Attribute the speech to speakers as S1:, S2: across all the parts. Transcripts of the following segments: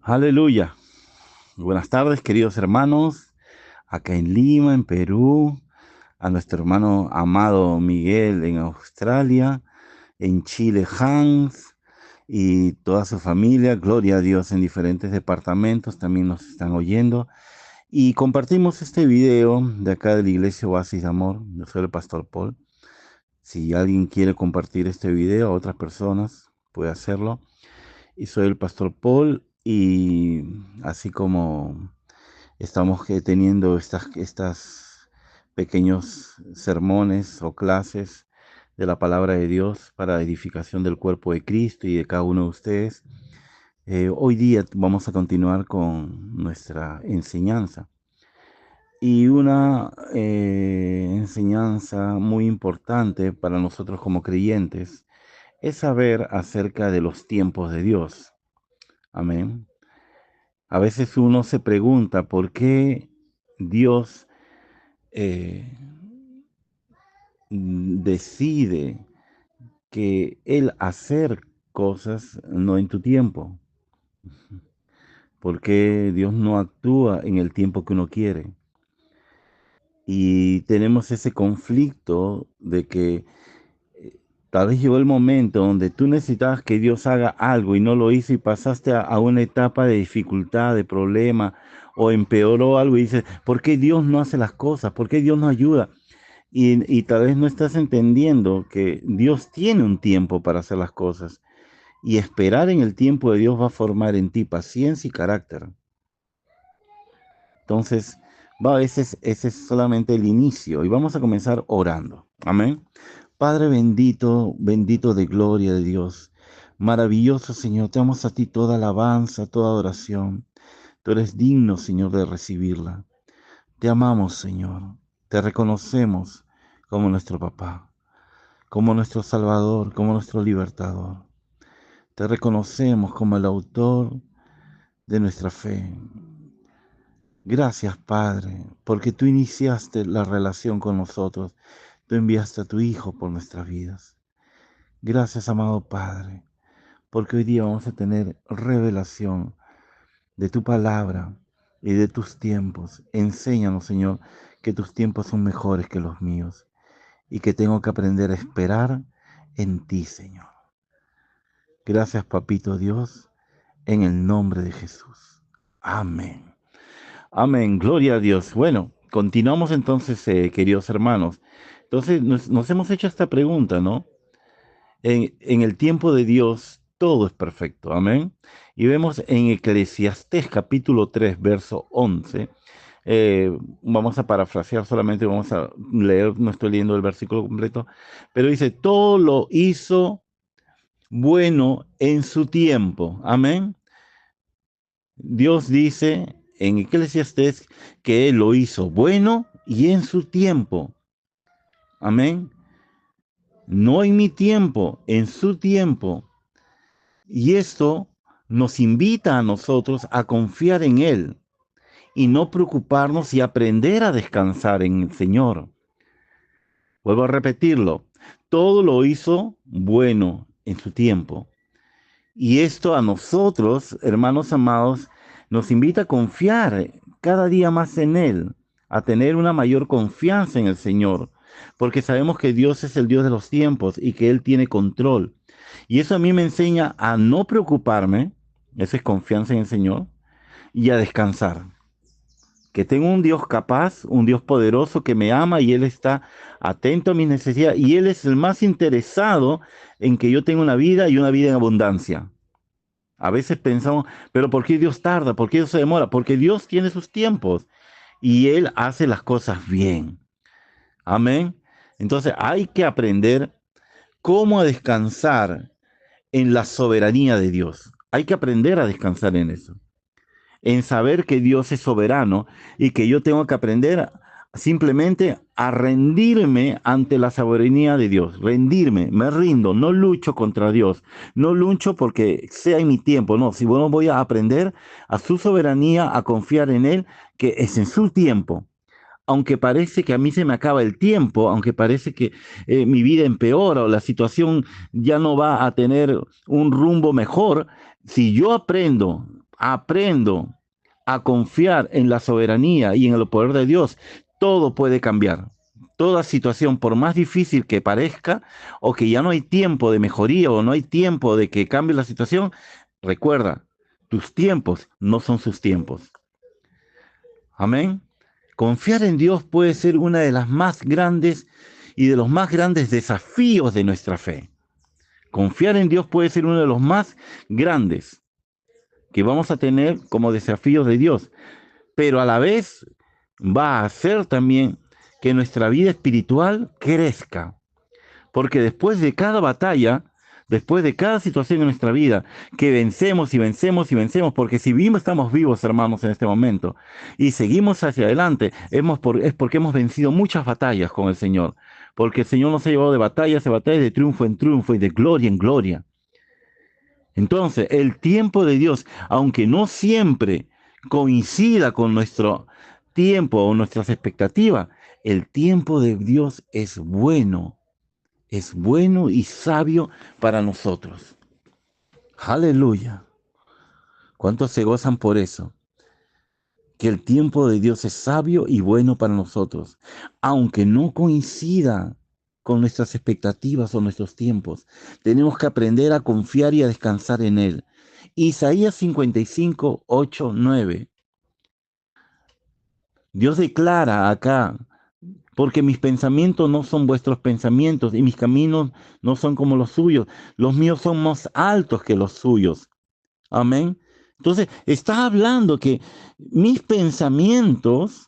S1: Aleluya. Buenas tardes, queridos hermanos, acá en Lima, en Perú, a nuestro hermano amado Miguel en Australia, en Chile, Hans y toda su familia. Gloria a Dios, en diferentes departamentos también nos están oyendo. Y compartimos este video de acá de la Iglesia Oasis de Amor. Yo soy el pastor Paul. Si alguien quiere compartir este video a otras personas, puede hacerlo. Y soy el pastor Paul, y así como estamos teniendo estas pequeños sermones o clases de la palabra de Dios para edificación del cuerpo de Cristo y de cada uno de ustedes. Hoy día vamos a continuar con nuestra enseñanza. Y una enseñanza muy importante para nosotros como creyentes es saber acerca de los tiempos de Dios. Amén. A veces uno se pregunta por qué Dios eh, decide que Él hacer cosas no en tu tiempo. ¿Por qué Dios no actúa en el tiempo que uno quiere? Y tenemos ese conflicto de que tal vez llegó el momento donde tú necesitabas que Dios haga algo y no lo hizo, y pasaste a una etapa de dificultad, de problema, o empeoró algo y dices, ¿por qué Dios no hace las cosas? ¿Por qué Dios no ayuda? Y tal vez no estás entendiendo que Dios tiene un tiempo para hacer las cosas, y esperar en el tiempo de Dios va a formar en ti paciencia y carácter. Entonces, ese es solamente el inicio, y vamos a comenzar orando. Amén. Padre bendito, bendito de gloria de Dios, maravilloso Señor, te damos a ti toda alabanza, toda adoración. Tú eres digno, Señor, de recibirla. Te amamos, Señor. Te reconocemos como nuestro papá, como nuestro Salvador, como nuestro libertador. Te reconocemos como el autor de nuestra fe. Gracias, Padre, porque tú iniciaste la relación con nosotros. Tú enviaste a tu Hijo por nuestras vidas. Gracias, amado Padre, porque hoy día vamos a tener revelación de tu palabra y de tus tiempos. Enséñanos, Señor, que tus tiempos son mejores que los míos, y que tengo que aprender a esperar en ti, Señor. Gracias, Papito Dios, en el nombre de Jesús. Amén. Amén. Gloria a Dios. Bueno, continuamos entonces, queridos hermanos. Entonces, nos hemos hecho esta pregunta, ¿no? En el tiempo de Dios todo es perfecto. Amén. Y vemos en Eclesiastés capítulo 3 verso 11. Vamos a parafrasear solamente, vamos a leer, no estoy leyendo el versículo completo, pero dice, todo lo hizo bueno en su tiempo. Amén. Dios dice en Eclesiastés que Él lo hizo bueno y en su tiempo. Amén. No en mi tiempo, en su tiempo. Y esto nos invita a nosotros a confiar en Él y no preocuparnos, y aprender a descansar en el Señor. Vuelvo a repetirlo. Todo lo hizo bueno en su tiempo. Y esto a nosotros, hermanos amados, nos invita a confiar cada día más en Él, a tener una mayor confianza en el Señor, porque sabemos que Dios es el Dios de los tiempos y que Él tiene control. Y eso a mí me enseña a no preocuparme, esa es confianza en el Señor, y a descansar. Que tengo un Dios capaz, un Dios poderoso que me ama, y Él está atento a mis necesidades, y Él es el más interesado en que yo tenga una vida, y una vida en abundancia. A veces pensamos, pero ¿por qué Dios tarda? ¿Por qué Dios se demora? Porque Dios tiene sus tiempos y Él hace las cosas bien. Amén. Entonces hay que aprender cómo a descansar en la soberanía de Dios. Hay que aprender a descansar en eso, en saber que Dios es soberano, y que yo tengo que aprender simplemente a rendirme ante la soberanía de Dios. Rendirme, me rindo, no lucho contra Dios, no lucho porque sea en mi tiempo, no, si bueno, voy a aprender a su soberanía, a confiar en Él, que es en su tiempo. Aunque parece que a mí se me acaba el tiempo, aunque parece que mi vida empeora o la situación ya no va a tener un rumbo mejor, si yo aprendo aprendo a confiar en la soberanía y en el poder de Dios, todo puede cambiar. Toda situación, por más difícil que parezca, o que ya no hay tiempo de mejoría o no hay tiempo de que cambie la situación, recuerda, tus tiempos no son sus tiempos. Amén. Confiar en Dios puede ser una de las más grandes y de los más grandes desafíos de nuestra fe. Confiar en Dios puede ser uno de los más grandes que vamos a tener como desafíos de Dios, pero a la vez va a hacer también que nuestra vida espiritual crezca, porque después de cada batalla, después de cada situación en nuestra vida, que vencemos y vencemos y vencemos, porque si vivimos, estamos vivos, hermanos, en este momento, y seguimos hacia adelante, es porque hemos vencido muchas batallas con el Señor, porque el Señor nos ha llevado de batallas a batallas, de triunfo en triunfo y de gloria en gloria. Entonces, el tiempo de Dios, aunque no siempre coincida con nuestro tiempo o nuestras expectativas, el tiempo de Dios es bueno y sabio para nosotros. Aleluya. ¿Cuántos se gozan por eso? Que el tiempo de Dios es sabio y bueno para nosotros, aunque no coincida con nuestras expectativas o nuestros tiempos. Tenemos que aprender a confiar y a descansar en Él. Isaías 55, 8, 9. Dios declara acá, porque mis pensamientos no son vuestros pensamientos y mis caminos no son como los suyos. Los míos son más altos que los suyos. Amén. Entonces, está hablando que mis pensamientos,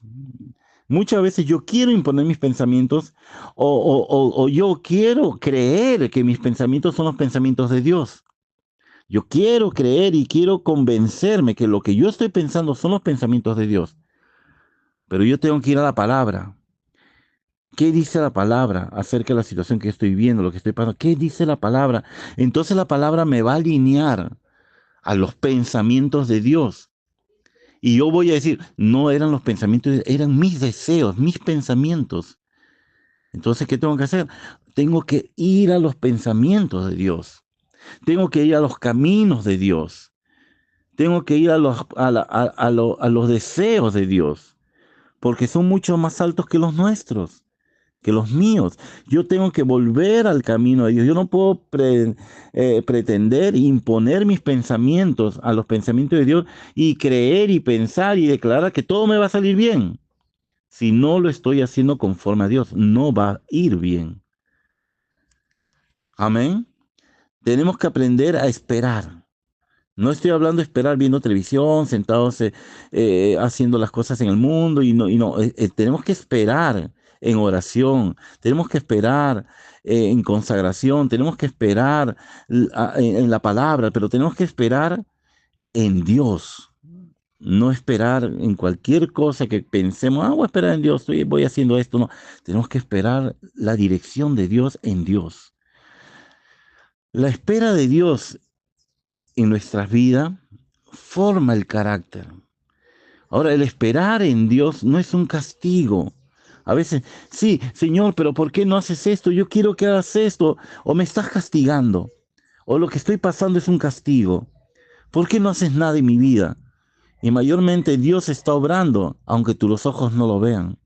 S1: muchas veces yo quiero imponer mis pensamientos o yo quiero creer que mis pensamientos son los pensamientos de Dios. Yo quiero creer y quiero convencerme que lo que yo estoy pensando son los pensamientos de Dios. Pero yo tengo que ir a la palabra. ¿Qué dice la palabra acerca de la situación que estoy viviendo, lo que estoy pasando? ¿Qué dice la palabra? Entonces la palabra me va a alinear a los pensamientos de Dios. Y yo voy a decir, no eran los pensamientos, eran mis deseos, mis pensamientos. Entonces, ¿qué tengo que hacer? Tengo que ir a los pensamientos de Dios. Tengo que ir a los caminos de Dios. Tengo que ir a los deseos de Dios, porque son mucho más altos que los nuestros, que los míos. Yo tengo que volver al camino de Dios. Yo no puedo pretender imponer mis pensamientos a los pensamientos de Dios y creer y pensar y declarar que todo me va a salir bien. Si no lo estoy haciendo conforme a Dios, no va a ir bien. Amén. Tenemos que aprender a esperar. No estoy hablando de esperar viendo televisión, sentados haciendo las cosas en el mundo tenemos que esperar en oración, tenemos que esperar en consagración, tenemos que esperar en la palabra, pero tenemos que esperar en Dios, no esperar en cualquier cosa que pensemos, voy a esperar en Dios, voy haciendo esto, no, tenemos que esperar la dirección de Dios en Dios. La espera de Dios en nuestras vidas forma el carácter. Ahora, el esperar en Dios no es un castigo. A veces, sí, Señor, pero ¿por qué no haces esto? Yo quiero que hagas esto. O me estás castigando. O lo que estoy pasando es un castigo. ¿Por qué no haces nada en mi vida? Y mayormente Dios está obrando, aunque los ojos no lo vean.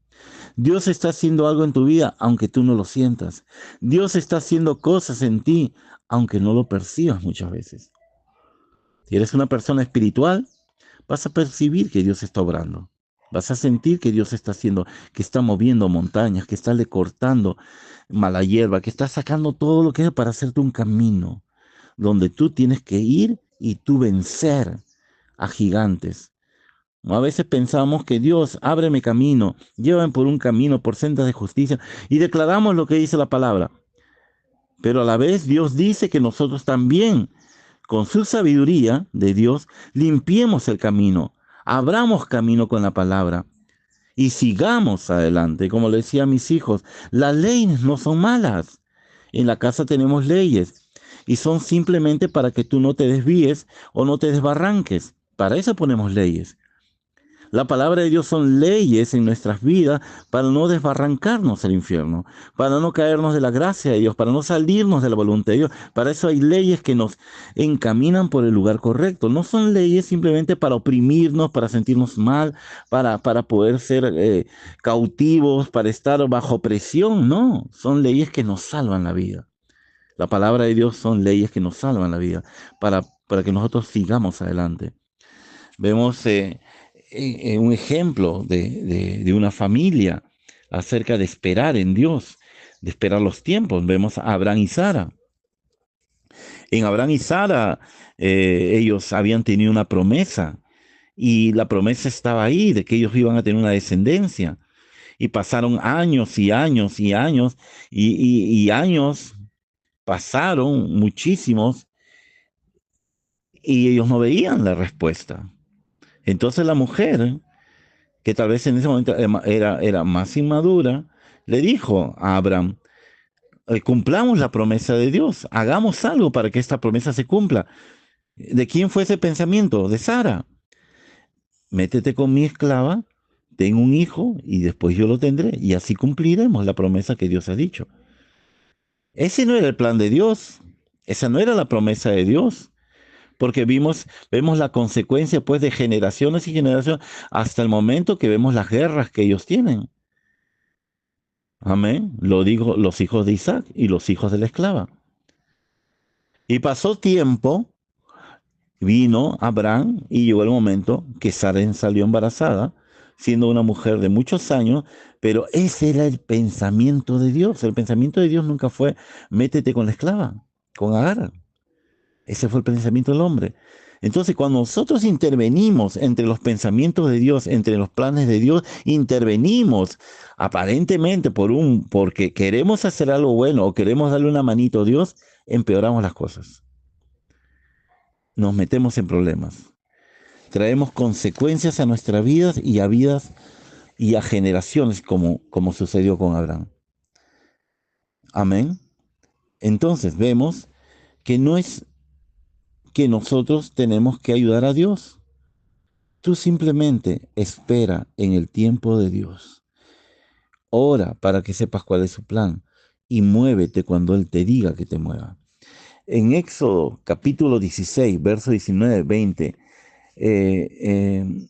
S1: Dios está haciendo algo en tu vida, aunque tú no lo sientas. Dios está haciendo cosas en ti, aunque no lo percibas muchas veces. Si eres una persona espiritual, vas a percibir que Dios está obrando. Vas a sentir que Dios está haciendo, que está moviendo montañas, que está le cortando mala hierba, que está sacando todo lo que es para hacerte un camino donde tú tienes que ir y tú vencer a gigantes. A veces pensamos que Dios, ábreme camino, llévame por un camino, por sendas de justicia, y declaramos lo que dice la palabra. Pero a la vez Dios dice que nosotros también, con su sabiduría de Dios, limpiemos el camino, abramos camino con la palabra y sigamos adelante. Como le decía a mis hijos, las leyes no son malas. En la casa tenemos leyes y son simplemente para que tú no te desvíes o no te desbarranques. Para eso ponemos leyes. La palabra de Dios son leyes en nuestras vidas para no desbarrancarnos al infierno, para no caernos de la gracia de Dios, para no salirnos de la voluntad de Dios. Para eso hay leyes que nos encaminan por el lugar correcto. No son leyes simplemente para oprimirnos, para sentirnos mal, para poder ser cautivos, para estar bajo presión. No, son leyes que nos salvan la vida. La palabra de Dios son leyes que nos salvan la vida para que nosotros sigamos adelante. Vemos un ejemplo de una familia acerca de esperar en Dios, de esperar los tiempos. Vemos a Abraham y Sara. En Abraham y Sara ellos habían tenido una promesa y la promesa estaba ahí de que ellos iban a tener una descendencia. Y pasaron años y años y años y años pasaron muchísimos y ellos no veían la respuesta. Entonces la mujer, que tal vez en ese momento era más inmadura, le dijo a Abraham, cumplamos la promesa de Dios, hagamos algo para que esta promesa se cumpla. ¿De quién fue ese pensamiento? De Sara. Métete con mi esclava, ten un hijo y después yo lo tendré. Y así cumpliremos la promesa que Dios ha dicho. Ese no era el plan de Dios. Esa no era la promesa de Dios. Porque vemos la consecuencia pues de generaciones y generaciones hasta el momento que vemos las guerras que ellos tienen. Amén. Lo digo los hijos de Isaac y los hijos de la esclava. Y pasó tiempo, vino Abraham y llegó el momento que Sara salió embarazada, siendo una mujer de muchos años, pero ese era el pensamiento de Dios. El pensamiento de Dios nunca fue métete con la esclava, con Agar. Ese fue el pensamiento del hombre. Entonces, cuando nosotros intervenimos entre los pensamientos de Dios, entre los planes de Dios, intervenimos aparentemente porque queremos hacer algo bueno o queremos darle una manito a Dios, empeoramos las cosas. Nos metemos en problemas. Traemos consecuencias a nuestras vidas y a generaciones como sucedió con Abraham. Amén. Entonces, vemos que no es que nosotros tenemos que ayudar a Dios. Tú simplemente espera en el tiempo de Dios. Ora para que sepas cuál es su plan y muévete cuando Él te diga que te mueva. En Éxodo capítulo 16, verso 19, 20,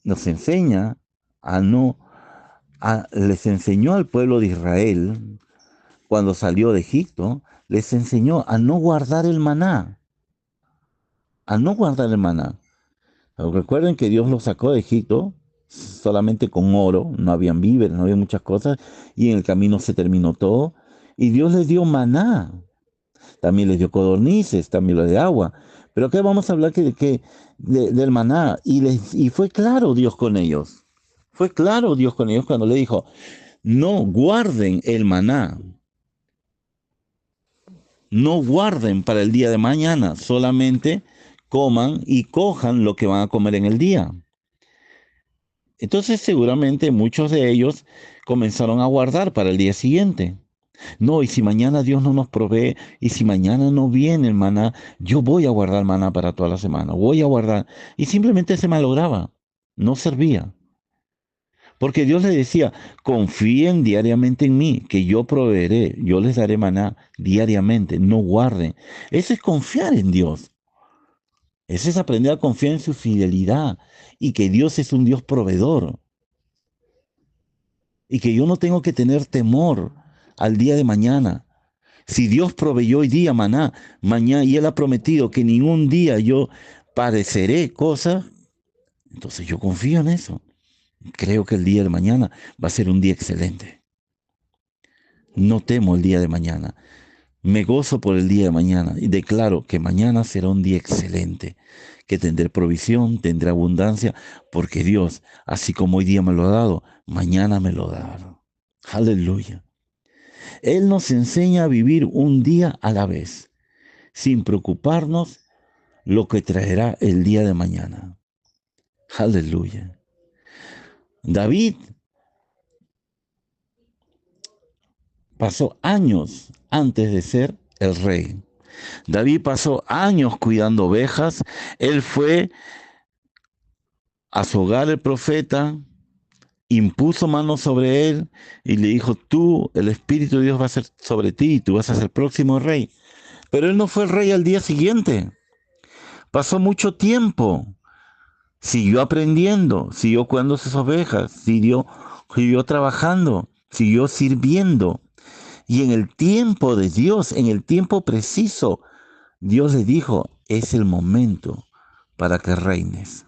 S1: nos enseña les enseñó al pueblo de Israel, cuando salió de Egipto, les enseñó a no guardar el maná, a no guardar el maná. Recuerden que Dios los sacó de Egipto solamente con oro, no habían víveres, no había muchas cosas, y en el camino se terminó todo, y Dios les dio maná, también les dio codornices, también les dio agua, pero acá vamos a hablar del maná, y fue claro Dios con ellos, fue claro Dios con ellos cuando le dijo, no guarden el maná, no guarden para el día de mañana, solamente coman y cojan lo que van a comer en el día. Entonces seguramente muchos de ellos comenzaron a guardar para el día siguiente. No, y si mañana Dios no nos provee, y si mañana no viene el maná, yo voy a guardar maná para toda la semana, voy a guardar. Y simplemente se malograba, no servía. Porque Dios les decía, confíen diariamente en mí, que yo proveeré, yo les daré maná diariamente, no guarden. Eso es confiar en Dios. Eso es aprender a confiar en su fidelidad y que Dios es un Dios proveedor. Y que yo no tengo que tener temor al día de mañana. Si Dios proveyó hoy día maná, mañana, y Él ha prometido que ningún día yo padeceré cosas, entonces yo confío en eso. Creo que el día de mañana va a ser un día excelente. No temo el día de mañana. Me gozo por el día de mañana y declaro que mañana será un día excelente, que tendré provisión, tendré abundancia, porque Dios, así como hoy día me lo ha dado, mañana me lo dará. Aleluya. Él nos enseña a vivir un día a la vez, sin preocuparnos lo que traerá el día de mañana. Aleluya. David pasó años antes de ser el rey. David pasó años cuidando ovejas. Él fue a su hogar el profeta, impuso mano sobre él y le dijo, tú, el Espíritu de Dios va a ser sobre ti y tú vas a ser próximo rey. Pero él no fue el rey al día siguiente. Pasó mucho tiempo. Siguió aprendiendo, siguió cuidando sus ovejas, siguió trabajando, siguió sirviendo. Y en el tiempo de Dios, en el tiempo preciso, Dios le dijo, es el momento para que reines.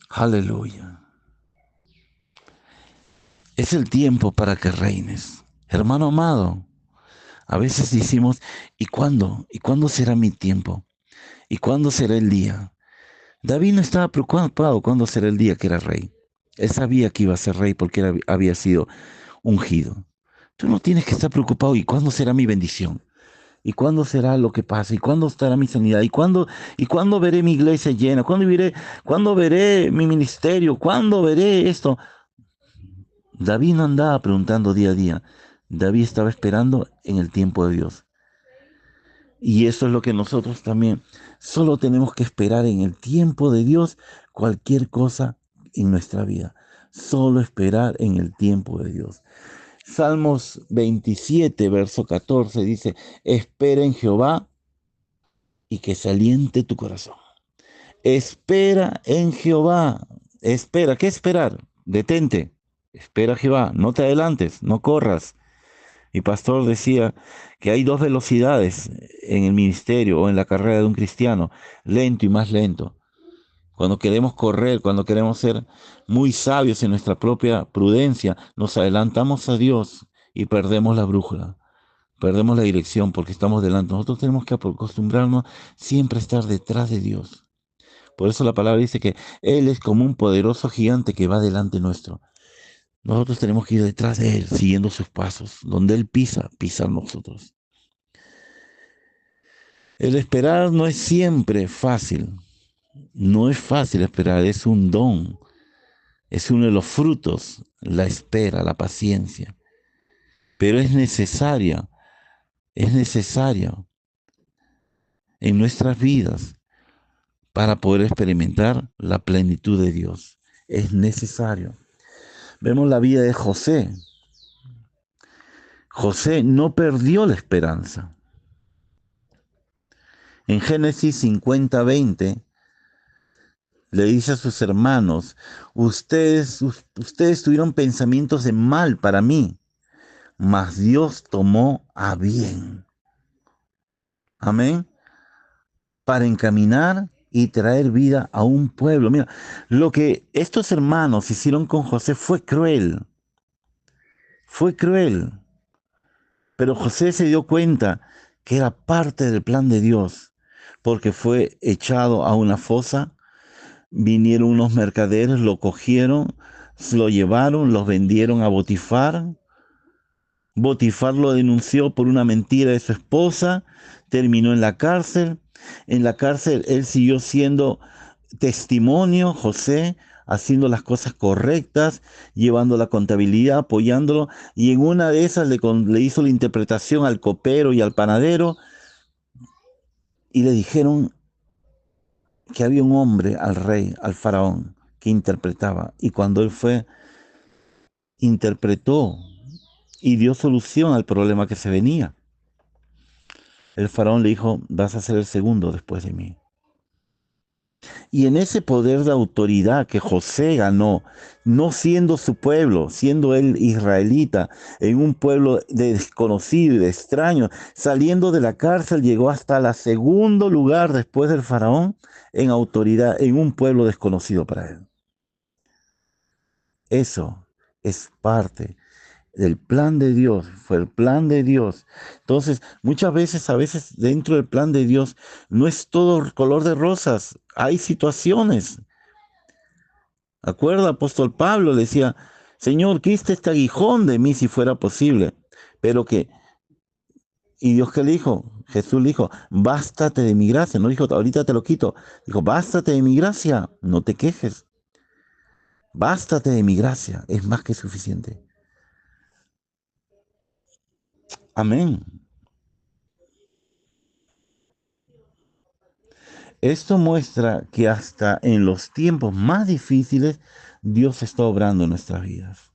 S1: Aleluya. Es el tiempo para que reines. Hermano amado, a veces decimos, ¿y cuándo? ¿Y cuándo será mi tiempo? ¿Y cuándo será el día? David no estaba preocupado cuándo será el día que era rey. Él sabía que iba a ser rey porque había sido ungido. Tú no tienes que estar preocupado, ¿y cuándo será mi bendición? ¿Y cuándo será lo que pasa? ¿Y cuándo estará mi sanidad? ¿Y cuándo veré mi iglesia llena? ¿Cuándo veré mi ministerio? ¿Cuándo veré esto? David no andaba preguntando día a día. David estaba esperando en el tiempo de Dios. Y eso es lo que nosotros también solo tenemos que esperar en el tiempo de Dios cualquier cosa en nuestra vida. Solo esperar en el tiempo de Dios. Salmos 27, verso 14 dice, espera en Jehová y que se aliente tu corazón. Espera en Jehová. Espera, ¿qué esperar? Detente. Espera a Jehová, no te adelantes, no corras. Mi pastor decía que hay dos velocidades en el ministerio o en la carrera de un cristiano, lento y más lento. Cuando queremos correr, cuando queremos ser muy sabios en nuestra propia prudencia, nos adelantamos a Dios y perdemos la brújula, perdemos la dirección porque estamos delante. Nosotros tenemos que acostumbrarnos siempre a estar detrás de Dios. Por eso la palabra dice que Él es como un poderoso gigante que va delante nuestro. Nosotros tenemos que ir detrás de Él, siguiendo sus pasos. Donde Él pisa, pisan nosotros. El esperar no es siempre fácil. No es fácil esperar, es un don. Es uno de los frutos, la espera, la paciencia. Pero es necesaria en nuestras vidas para poder experimentar la plenitud de Dios. Es necesario. Vemos la vida de José. José no perdió la esperanza. En Génesis 50:20 le dice a sus hermanos, ustedes tuvieron pensamientos de mal para mí, mas Dios tomó a bien. Amén. Para encaminar y traer vida a un pueblo. Mira, lo que estos hermanos hicieron con José fue cruel, pero José se dio cuenta que era parte del plan de Dios, porque fue echado a una fosa. Vinieron unos mercaderes, lo cogieron, se lo llevaron, los vendieron a Botifar. Botifar lo denunció por una mentira de su esposa, terminó en la cárcel. En la cárcel él siguió siendo testimonio, José, haciendo las cosas correctas, llevando la contabilidad, apoyándolo. Y en una de esas le hizo la interpretación al copero y al panadero y le dijeron que había un hombre al rey, al faraón, que interpretaba. Y cuando él fue, interpretó y dio solución al problema que se venía. El faraón le dijo, vas a ser el segundo después de mí. Y en ese poder de autoridad que José ganó, no siendo su pueblo, siendo él israelita, en un pueblo de desconocido y de extraño, saliendo de la cárcel, llegó hasta el segundo lugar después del faraón en autoridad, en un pueblo desconocido para él. Eso es parte del plan de Dios, fue el plan de Dios. Entonces, a veces dentro del plan de Dios no es todo color de rosas, hay situaciones. Acuerda, apóstol Pablo le decía, Señor, quita este aguijón de mí si fuera posible, pero que, y Dios que le dijo, Jesús le dijo, bástate de mi gracia, no dijo, ahorita te lo quito, dijo, bástate de mi gracia, no te quejes, bástate de mi gracia, es más que suficiente. Amén. Esto muestra que hasta en los tiempos más difíciles Dios está obrando en nuestras vidas.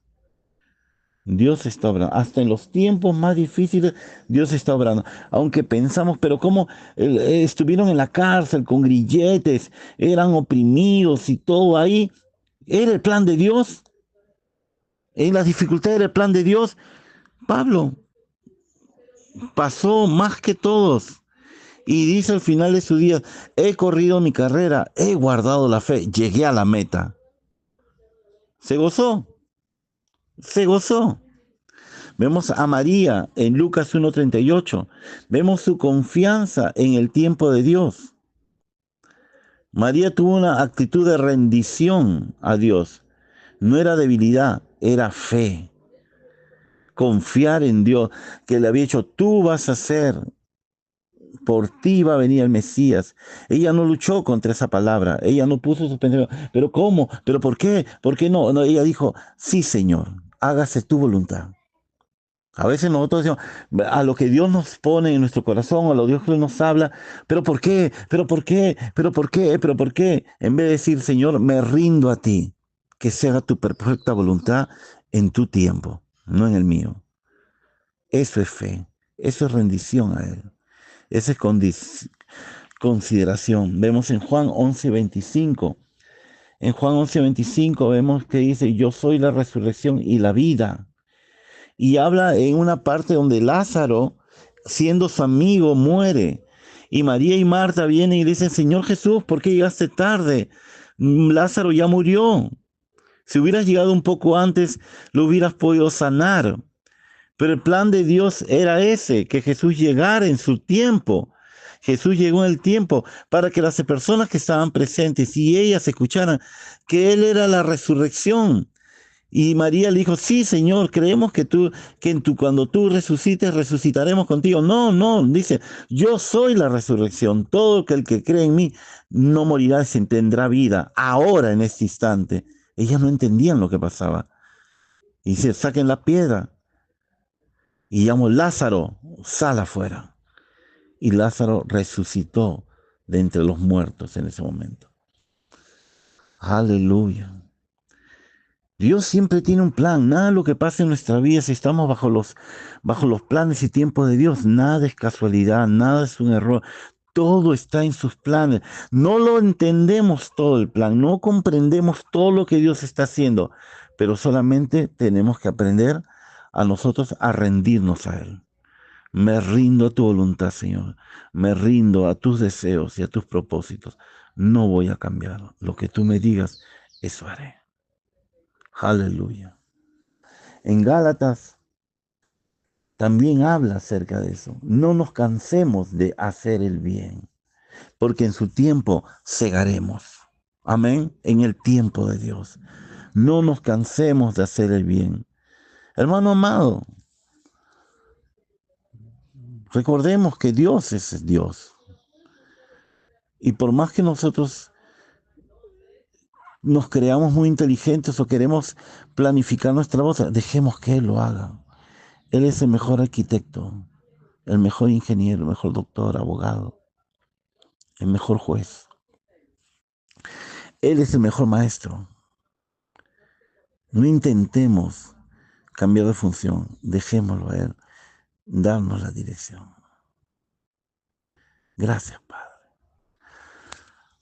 S1: Dios está obrando. Hasta en los tiempos más difíciles, Dios está obrando. Aunque pensamos, pero ¿cómo estuvieron en la cárcel con grilletes, eran oprimidos y todo ahí? ¿Era el plan de Dios? ¿En las dificultades era el plan de Dios? Pablo pasó más que todos. Y dice al final de su día, he corrido mi carrera, he guardado la fe, llegué a la meta. Se gozó, se gozó. Vemos a María en Lucas 1:38. Vemos su confianza en el tiempo de Dios. María tuvo una actitud de rendición a Dios. No era debilidad, era fe. Confiar en Dios, que le había dicho, tú vas a hacer, por ti va a venir el Mesías. Ella no luchó contra esa palabra, ella no puso sus pensamientos, pero ¿cómo? ¿Pero por qué? ¿Por qué no? No, ella dijo, sí, Señor, hágase tu voluntad. A veces nosotros decimos, a lo que Dios nos pone en nuestro corazón, a lo que Dios nos habla, pero ¿por qué? ¿Pero por qué? ¿Pero por qué? ¿Pero por qué? En vez de decir, Señor, me rindo a ti, que se haga tu perfecta voluntad en tu tiempo, no en el mío. Eso es fe, eso es rendición a Él, esa es consideración. Vemos en Juan 11:25. En Juan 11:25 vemos que dice, yo soy la resurrección y la vida. Y habla en una parte donde Lázaro, siendo su amigo, muere. Y María y Marta vienen y dicen, Señor Jesús, ¿por qué llegaste tarde? Lázaro ya murió. Si hubieras llegado un poco antes, lo hubieras podido sanar. Pero el plan de Dios era ese, que Jesús llegara en su tiempo. Jesús llegó en el tiempo para que las personas que estaban presentes y ellas escucharan que Él era la resurrección. Y María le dijo, sí, Señor, creemos cuando tú resucites, resucitaremos contigo. No, no, dice, yo soy la resurrección. Todo el que cree en mí no morirá, se tendrá vida. Ahora, en este instante. Ellas no entendían lo que pasaba. Y dice, saquen la piedra. Y llamó, Lázaro, sal afuera. Y Lázaro resucitó de entre los muertos en ese momento. Aleluya. Dios siempre tiene un plan. Nada de lo que pasa en nuestra vida, si estamos bajo los planes y tiempos de Dios, nada es casualidad, nada es un error. Todo está en sus planes. No lo entendemos todo el plan, no comprendemos todo lo que Dios está haciendo, pero solamente tenemos que aprender a nosotros a rendirnos a Él. Me rindo a tu voluntad, Señor. Me rindo a tus deseos y a tus propósitos. No voy a cambiar. Lo que tú me digas, eso haré. Aleluya. En Gálatas también habla acerca de eso. No nos cansemos de hacer el bien, porque en su tiempo segaremos. Amén. En el tiempo de Dios. No nos cansemos de hacer el bien. Hermano amado, recordemos que Dios es Dios. Y por más que nosotros nos creamos muy inteligentes o queremos planificar nuestra voz, dejemos que Él lo haga. Él es el mejor arquitecto, el mejor ingeniero, el mejor doctor, abogado, el mejor juez. Él es el mejor maestro. No intentemos cambiar de función, dejémoslo a Él, darnos la dirección. Gracias, Padre.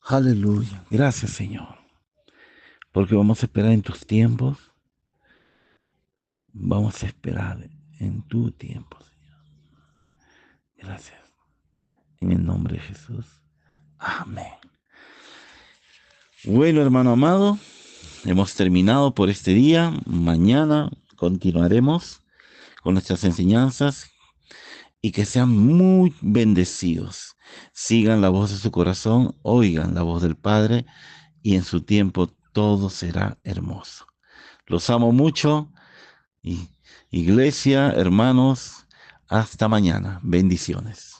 S1: Aleluya. Gracias, Señor. Porque vamos a esperar en tus tiempos. Vamos a esperar en tu tiempo, Señor. Gracias. En el nombre de Jesús. Amén. Bueno, hermano amado, hemos terminado por este día. Mañana continuaremos con nuestras enseñanzas y que sean muy bendecidos. Sigan la voz de su corazón, oigan la voz del Padre y en su tiempo todo será hermoso. Los amo mucho y iglesia, hermanos, hasta mañana. Bendiciones.